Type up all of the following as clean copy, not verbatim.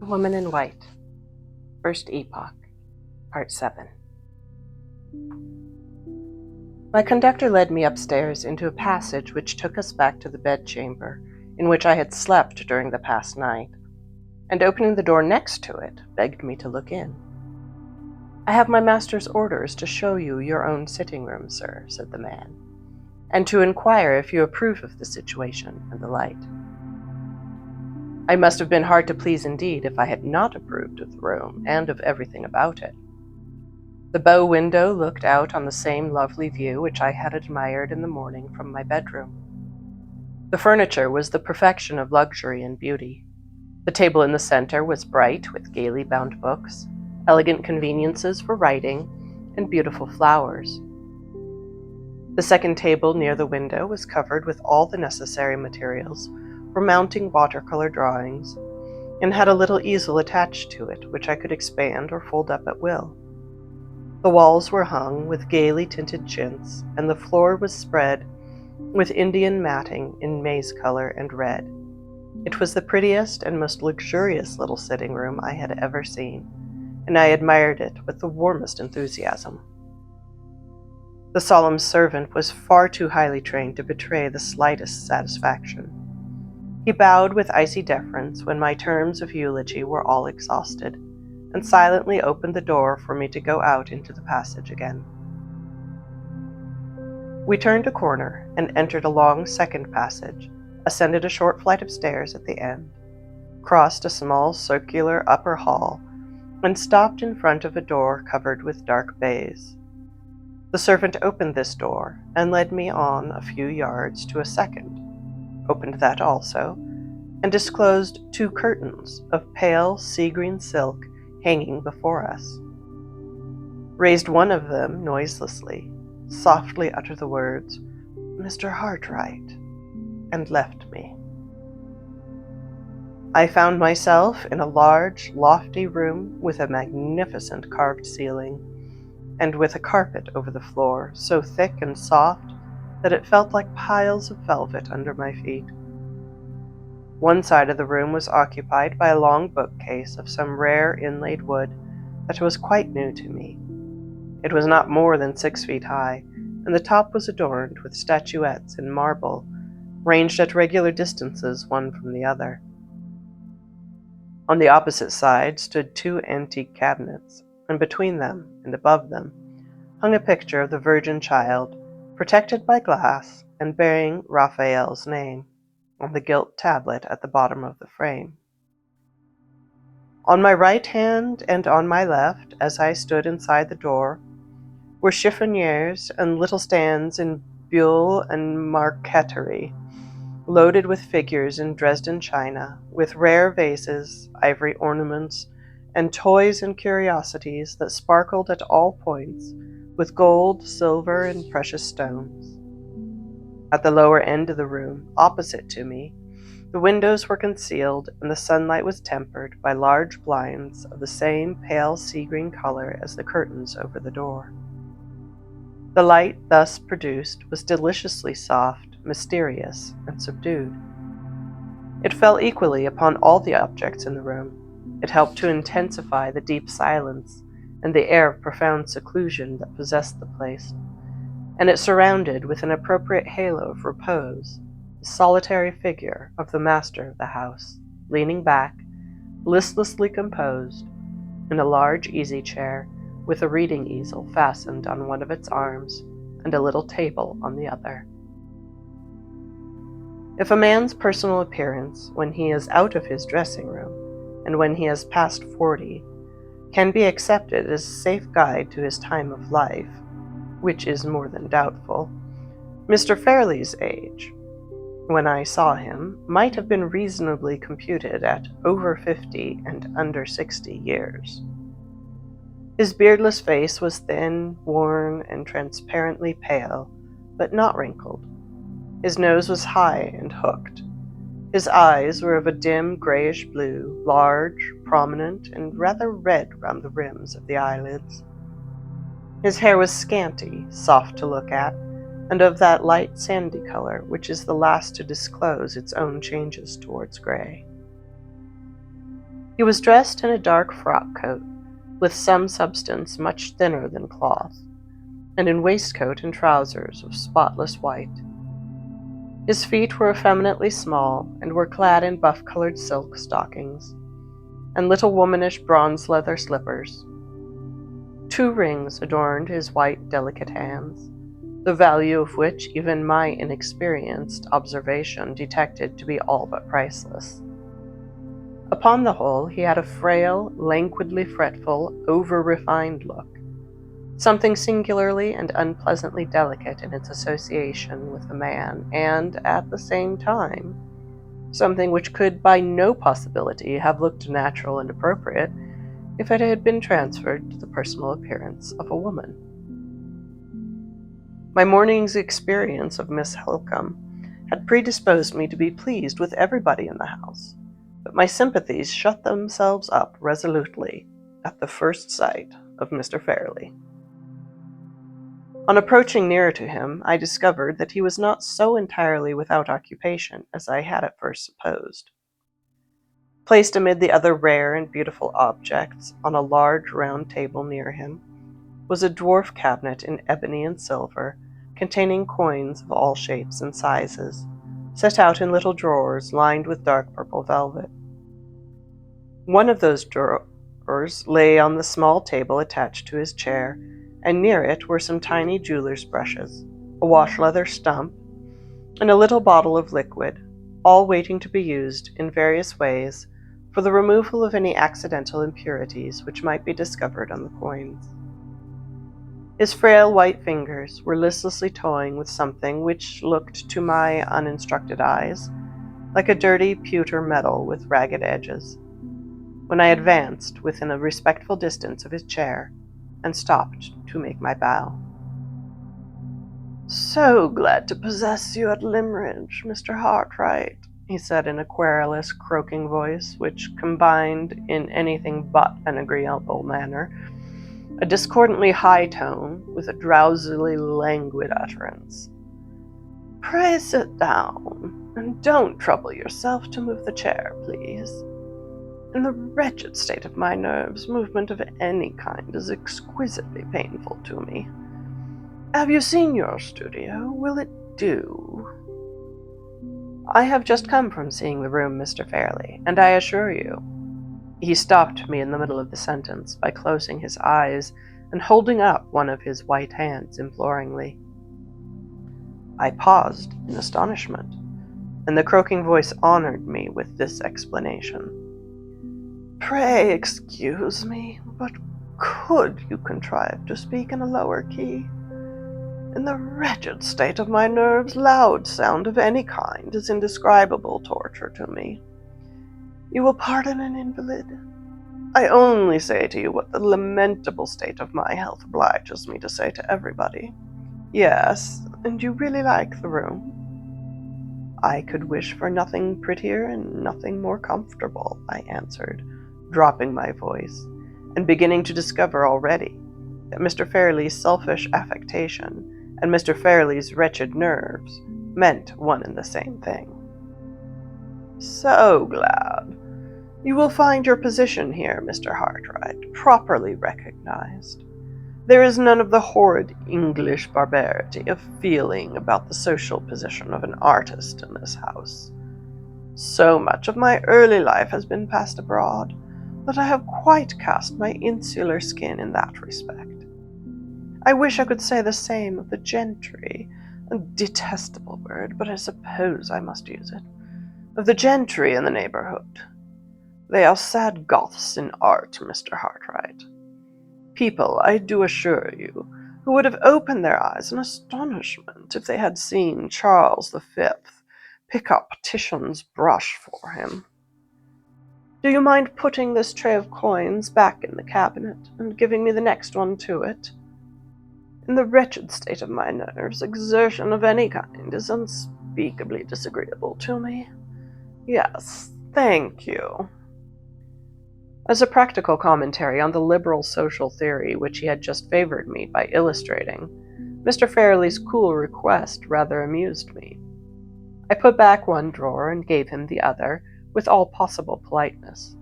The Woman in White, First Epoch, Part 7. My conductor led me upstairs into a passage which took us back to the bedchamber in which I had slept during the past night, and opening the door next to it, begged me to look in. "I have my master's orders to show you your own sitting room, sir," said the man, "and to inquire if you approve of the situation and the light." I must have been hard to please indeed if I had not approved of the room and of everything about it. The bow window looked out on the same lovely view which I had admired in the morning from my bedroom. The furniture was the perfection of luxury and beauty. The table in the center was bright with gaily bound books, elegant conveniences for writing, and beautiful flowers. The second table near the window was covered with all the necessary materials for mounting watercolor drawings, and had a little easel attached to it which I could expand or fold up at will. The walls were hung with gaily tinted chintz, and the floor was spread with Indian matting in maize color and red. It was the prettiest and most luxurious little sitting room I had ever seen, and I admired it with the warmest enthusiasm. The solemn servant was far too highly trained to betray the slightest satisfaction. He bowed with icy deference when my terms of eulogy were all exhausted, and silently opened the door for me to go out into the passage again. We turned a corner and entered a long second passage, ascended a short flight of stairs at the end, crossed a small circular upper hall, and stopped in front of a door covered with dark baize. The servant opened this door and led me on a few yards to a second, opened that also, and disclosed two curtains of pale sea-green silk hanging before us. Raised one of them noiselessly, softly uttered the words, "Mr. Hartright," and left me. I found myself in a large, lofty room with a magnificent carved ceiling, and with a carpet over the floor so thick and soft that it felt like piles of velvet under my feet. One side of the room was occupied by a long bookcase of some rare inlaid wood that was quite new to me. It was not more than 6 feet high, and the top was adorned with statuettes in marble, ranged at regular distances one from the other. On the opposite side stood 2 antique cabinets, and between them and above them hung a picture of the Virgin Child, protected by glass and bearing Raphael's name on the gilt tablet at the bottom of the frame. On my right hand and on my left, as I stood inside the door, were chiffoniers and little stands in buhl and marqueterie, loaded with figures in Dresden china, with rare vases, ivory ornaments, and toys and curiosities that sparkled at all points with gold, silver, and precious stones. At the lower end of the room, opposite to me, the windows were concealed and the sunlight was tempered by large blinds of the same pale sea-green color as the curtains over the door. The light thus produced was deliciously soft, mysterious, and subdued. It fell equally upon all the objects in the room. It helped to intensify the deep silence and the air of profound seclusion that possessed the place, and it surrounded with an appropriate halo of repose the solitary figure of the master of the house, leaning back, listlessly composed, in a large easy-chair with a reading easel fastened on one of its arms and a little table on the other. If a man's personal appearance, when he is out of his dressing room, and when he has passed 40, can be accepted as a safe guide to his time of life, which is more than doubtful, Mr. Fairley's age, when I saw him, might have been reasonably computed at over 50 and under 60 years. His beardless face was thin, worn, and transparently pale, but not wrinkled. His nose was high and hooked. His eyes were of a dim grayish blue, large, prominent, and rather red round the rims of the eyelids. His hair was scanty, soft to look at, and of that light sandy color which is the last to disclose its own changes towards gray. He was dressed in a dark frock coat, with some substance much thinner than cloth, and in waistcoat and trousers of spotless white. His feet were effeminately small, and were clad in buff-colored silk stockings, and little womanish bronze leather slippers. 2 rings adorned his white, delicate hands, the value of which even my inexperienced observation detected to be all but priceless. Upon the whole, he had a frail, languidly fretful, over-refined look, something singularly and unpleasantly delicate in its association with the man, and, at the same time, something which could by no possibility have looked natural and appropriate if it had been transferred to the personal appearance of a woman. My morning's experience of Miss Holcombe had predisposed me to be pleased with everybody in the house, but my sympathies shut themselves up resolutely at the first sight of Mr. Fairley. On approaching nearer to him, I discovered that he was not so entirely without occupation as I had at first supposed. Placed amid the other rare and beautiful objects on a large round table near him was a dwarf cabinet in ebony and silver, containing coins of all shapes and sizes, set out in little drawers lined with dark purple velvet. One of those drawers lay on the small table attached to his chair, and near it were some tiny jeweler's brushes, a wash-leather stump, and a little bottle of liquid, all waiting to be used in various ways for the removal of any accidental impurities which might be discovered on the coins. His frail white fingers were listlessly toying with something which looked to my uninstructed eyes like a dirty pewter medal with ragged edges, when I advanced within a respectful distance of his chair and stopped to make my bow. "So glad to possess you at Limmeridge, Mr. Hartright," he said in a querulous, croaking voice, which combined, in anything but an agreeable manner, a discordantly high tone with a drowsily languid utterance. "Pray sit down, and don't trouble yourself to move the chair, please. In the wretched state of my nerves, movement of any kind is exquisitely painful to me. Have you seen your studio? Will it do?" "I have just come from seeing the room, Mr. Fairley, and I assure you—" He stopped me in the middle of the sentence by closing his eyes and holding up one of his white hands imploringly. I paused in astonishment, and the croaking voice honored me with this explanation. "Pray excuse me, but could you contrive to speak in a lower key? In the wretched state of my nerves, loud sound of any kind is indescribable torture to me. You will pardon an invalid? I only say to you what the lamentable state of my health obliges me to say to everybody. Yes, and you really like the room?" "I could wish for nothing prettier and nothing more comfortable," I answered, dropping my voice, and beginning to discover already that Mr. Fairley's selfish affectation and Mr. Fairley's wretched nerves meant one and the same thing. "So glad. You will find your position here, Mr. Hartright, properly recognized. There is none of the horrid English barbarity of feeling about the social position of an artist in this house. So much of my early life has been passed abroad, that I have quite cast my insular skin in that respect. I wish I could say the same of the gentry, a detestable word, but I suppose I must use it, of the gentry in the neighborhood. They are sad Goths in art, Mr. Hartright. People, I do assure you, who would have opened their eyes in astonishment if they had seen Charles V pick up Titian's brush for him. Do you mind putting this tray of coins back in the cabinet and giving me the next one to it? In the wretched state of my nerves, exertion of any kind is unspeakably disagreeable to me. Yes, thank you." As a practical commentary on the liberal social theory which he had just favored me by illustrating, Mr. Fairley's cool request rather amused me. I put back one drawer and gave him the other, with all possible politeness.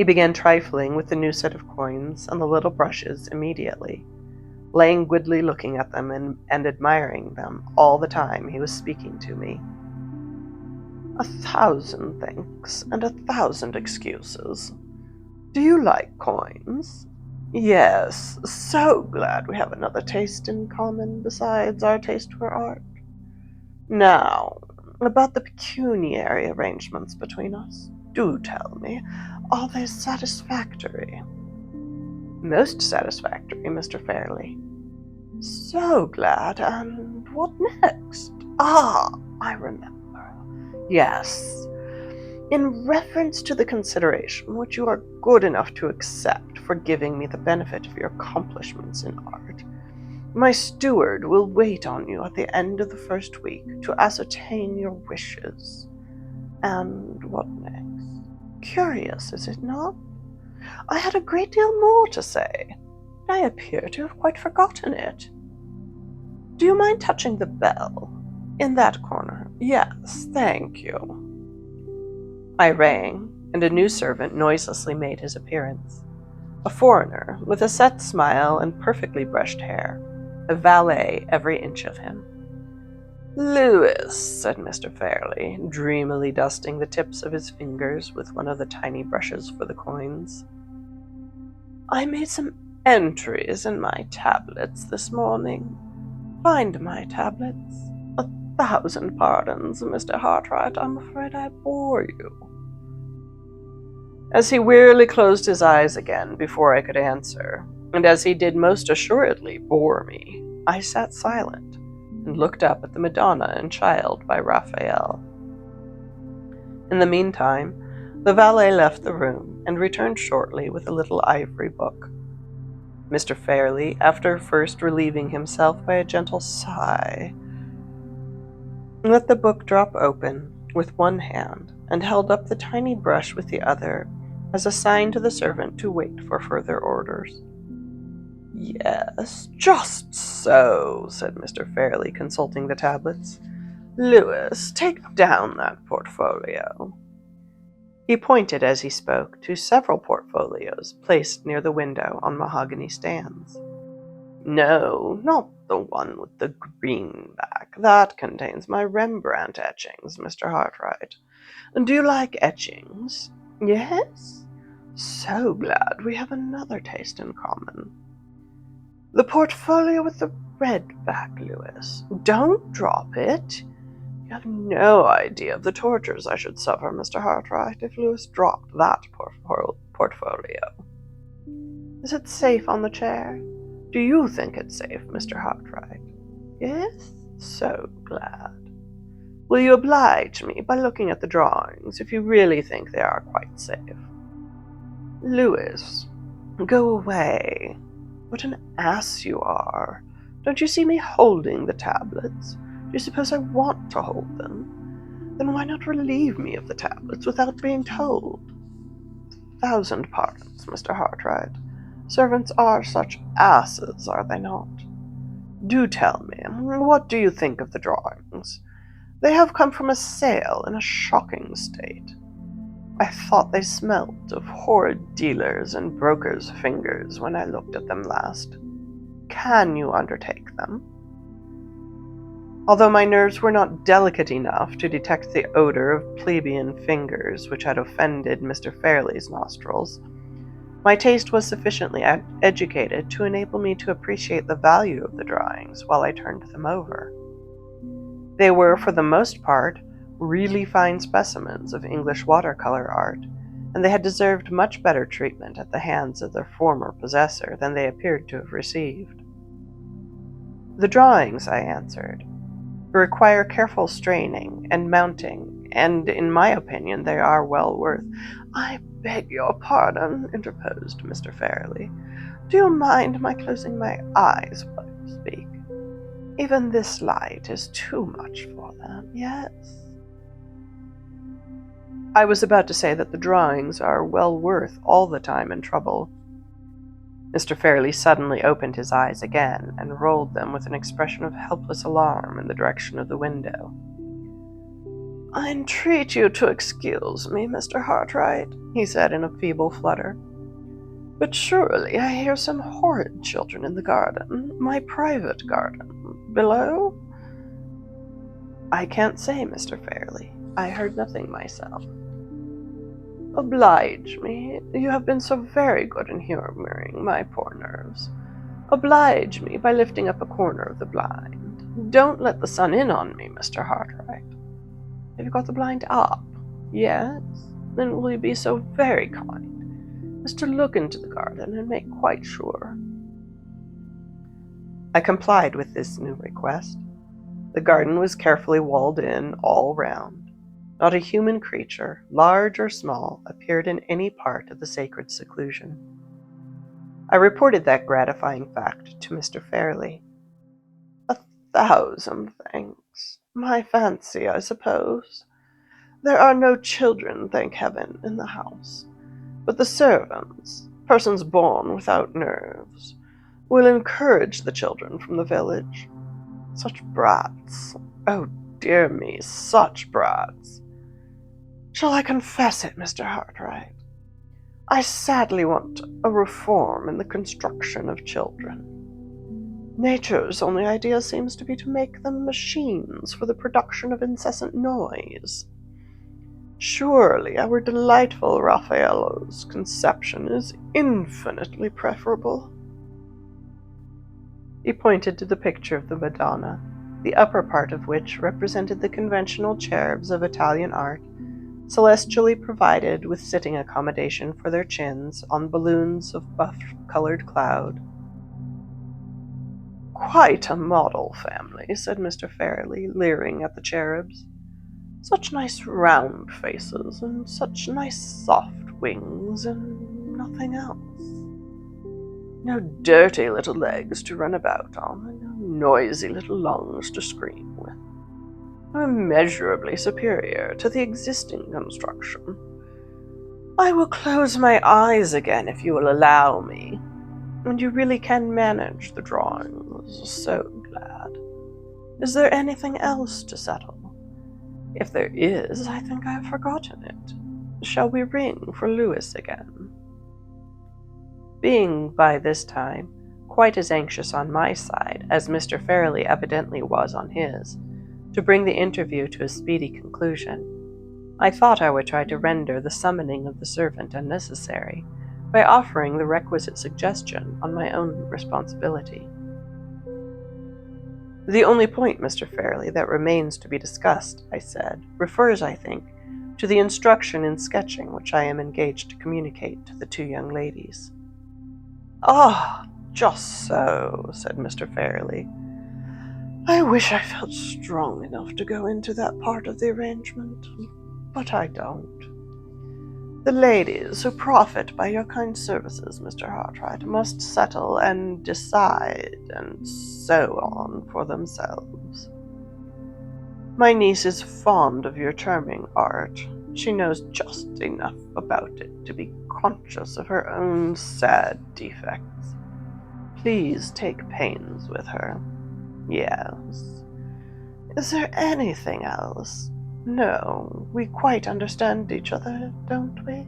He began trifling with the new set of coins and the little brushes immediately, languidly looking at them and admiring them all the time he was speaking to me. 1,000 thanks and 1,000 excuses. Do you like coins? Yes, so glad we have another taste in common besides our taste for art. Now, about the pecuniary arrangements between us. Do tell me, are they satisfactory? Most satisfactory, Mr. Fairley. So glad, and what next? Ah, I remember. Yes. In reference to the consideration which you are good enough to accept for giving me the benefit of your accomplishments in art, my steward will wait on you at the end of the first week to ascertain your wishes. And what next? Curious, is it not? I had a great deal more to say. I appear to have quite forgotten it. Do you mind touching the bell? In that corner. Yes, thank you. I rang, and a new servant noiselessly made his appearance. A foreigner, with a set smile and perfectly brushed hair, a valet every inch of him. Louis, said Mr. Fairley, dreamily dusting the tips of his fingers with one of the tiny brushes for the coins. I made some entries in my tablets this morning. Find my tablets. 1,000 pardons, Mr. Hartright. I'm afraid I bore you. As he wearily closed his eyes again before I could answer, and as he did most assuredly bore me, I sat silent and looked up at the Madonna and Child by Raphael. In the meantime, the valet left the room and returned shortly with a little ivory book. Mr. Fairley, after first relieving himself by a gentle sigh, let the book drop open with one hand and held up the tiny brush with the other as a sign to the servant to wait for further orders. Yes, just so, said Mr. Fairley, consulting the tablets. Louis, take down that portfolio. He pointed as he spoke to several portfolios placed near the window on mahogany stands. No, not the one with the green back. That contains my Rembrandt etchings, Mr. Hartright. Do you like etchings? Yes? So glad we have another taste in common. The portfolio with the red back, Louis. Don't drop it. You have no idea of the tortures I should suffer, Mr. Hartright, if Louis dropped that portfolio. Is it safe on the chair? Do you think it's safe, Mr. Hartright? Yes? So glad. Will you oblige me by looking at the drawings if you really think they are quite safe? Louis, go away. What an ass you are. Don't you see me holding the tablets? Do you suppose I want to hold them? Then why not relieve me of the tablets without being told? 1,000 pardons, Mr. Hartright. Servants are such asses, are they not? Do tell me, what do you think of the drawings? They have come from a sale in a shocking state. I thought they smelt of horrid dealers' and brokers' fingers when I looked at them last. Can you undertake them? Although my nerves were not delicate enough to detect the odor of plebeian fingers which had offended Mr. Fairley's nostrils, my taste was sufficiently educated to enable me to appreciate the value of the drawings while I turned them over. They were, for the most part, really fine specimens of English watercolor art, and they had deserved much better treatment at the hands of their former possessor than they appeared to have received. The drawings, I answered, require careful straining and mounting, and in my opinion they are well worth— I beg your pardon, interposed Mr. Fairley. Do you mind my closing my eyes while you speak? Even this light is too much for them, yes? I was about to say that the drawings are well worth all the time and trouble. Mr. Fairley suddenly opened his eyes again and rolled them with an expression of helpless alarm in the direction of the window. I entreat you to excuse me, Mr. Hartright, he said in a feeble flutter. But surely I hear some horrid children in the garden, my private garden, below? I can't say, Mr. Fairley. I heard nothing myself. Oblige me. You have been so very good in humoring my poor nerves. Oblige me by lifting up a corner of the blind. Don't let the sun in on me, Mr. Hartright. Have you got the blind up? Yes? Then will you be so very kind as to look into the garden and make quite sure? I complied with this new request. The garden was carefully walled in all round. Not a human creature, large or small, appeared in any part of the sacred seclusion. I reported that gratifying fact to Mr. Fairley. "A thousand thanks. My fancy, I suppose. There are no children, thank heaven, in the house, but the servants, persons born without nerves, will encourage the children from the village. Such brats! Oh, dear me, such brats! Shall I confess it, Mr. Hartright? I sadly want a reform in the construction of children. Nature's only idea seems to be to make them machines for the production of incessant noise. Surely our delightful Raffaello's conception is infinitely preferable." He pointed to the picture of the Madonna, the upper part of which represented the conventional cherubs of Italian art, celestially provided with sitting accommodation for their chins on balloons of buff-colored cloud. "Quite a model family," said Mr. Fairley, leering at the cherubs. "Such nice round faces, and such nice soft wings, and nothing else. No dirty little legs to run about on, and no noisy little lungs to scream with. Immeasurably superior to the existing construction. I will close my eyes again if you will allow me. And you really can manage the drawings. So glad. Is there anything else to settle? If there is, I think I have forgotten it. Shall we ring for Louis again?" Being, by this time, quite as anxious on my side as Mr. Fairley evidently was on his, to bring the interview to a speedy conclusion, I thought I would try to render the summoning of the servant unnecessary by offering the requisite suggestion on my own responsibility. "The only point, Mr. Fairley, that remains to be discussed," I said, "refers, I think, to the instruction in sketching which I am engaged to communicate to the two young ladies." "Ah, just so," said Mr. Fairley. "I wish I felt strong enough to go into that part of the arrangement, but I don't. The ladies who profit by your kind services, Mr. Hartright, must settle and decide and so on for themselves. My niece is fond of your charming art. She knows just enough about it to be conscious of her own sad defects. Please take pains with her. Yes. Is there anything else? No, we quite understand each other, don't we?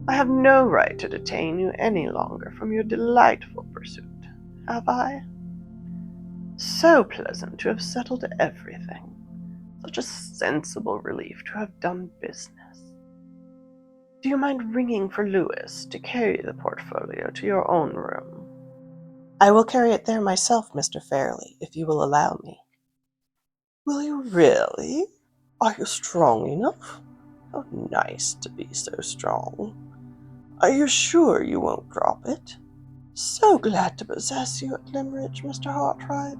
I have no right to detain you any longer from your delightful pursuit, have I? So pleasant to have settled everything. Such a sensible relief to have done business. Do you mind ringing for Louis to carry the portfolio to your own room?" "I will carry it there myself, Mr. Fairley, if you will allow me." "Will you really? Are you strong enough? How nice to be so strong. Are you sure you won't drop it? So glad to possess you at Glimmeridge, Mr. Hartright.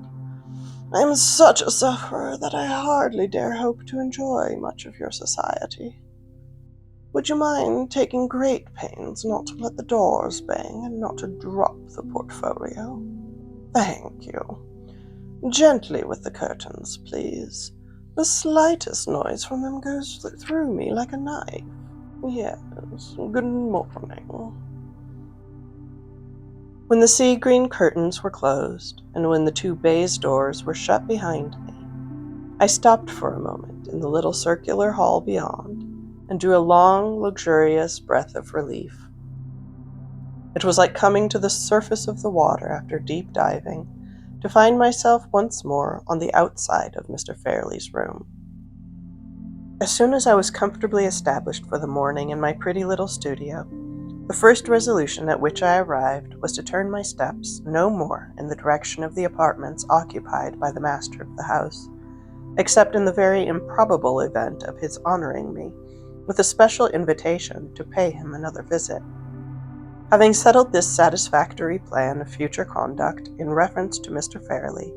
I am such a sufferer that I hardly dare hope to enjoy much of your society. Would you mind taking great pains not to let the doors bang and not to drop the portfolio? Thank you. Gently with the curtains, please. The slightest noise from them goes through me like a knife. Yes, good morning." When the sea-green curtains were closed, and when the two baize doors were shut behind me, I stopped for a moment in the little circular hall beyond and drew a long, luxurious breath of relief. It was like coming to the surface of the water after deep diving to find myself once more on the outside of Mr. Fairley's room. As soon as I was comfortably established for the morning in my pretty little studio, the first resolution at which I arrived was to turn my steps no more in the direction of the apartments occupied by the master of the house, except in the very improbable event of his honoring me with a special invitation to pay him another visit. Having settled this satisfactory plan of future conduct in reference to Mr. Fairley,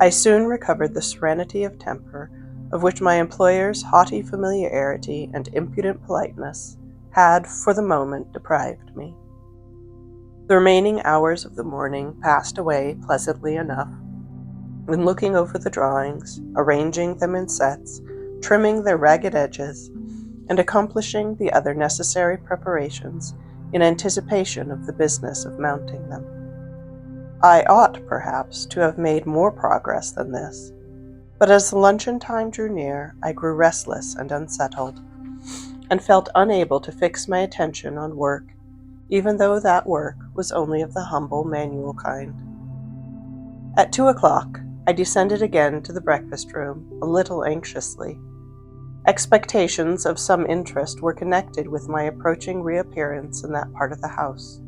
I soon recovered the serenity of temper of which my employer's haughty familiarity and impudent politeness had for the moment deprived me. The remaining hours of the morning passed away pleasantly enough, in looking over the drawings, arranging them in sets, trimming their ragged edges, and accomplishing the other necessary preparations in anticipation of the business of mounting them. I ought, perhaps, to have made more progress than this, but as the luncheon time drew near, I grew restless and unsettled, and felt unable to fix my attention on work, even though that work was only of the humble manual kind. At 2 o'clock, I descended again to the breakfast room, a little anxiously. Expectations of some interest were connected with my approaching reappearance in that part of the house.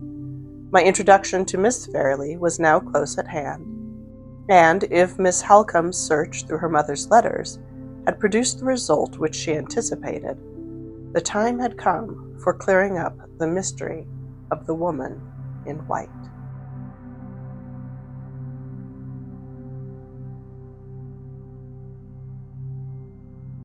My introduction to Miss Fairley was now close at hand, and if Miss Halcombe's search through her mother's letters had produced the result which she anticipated, the time had come for clearing up the mystery of the woman in white.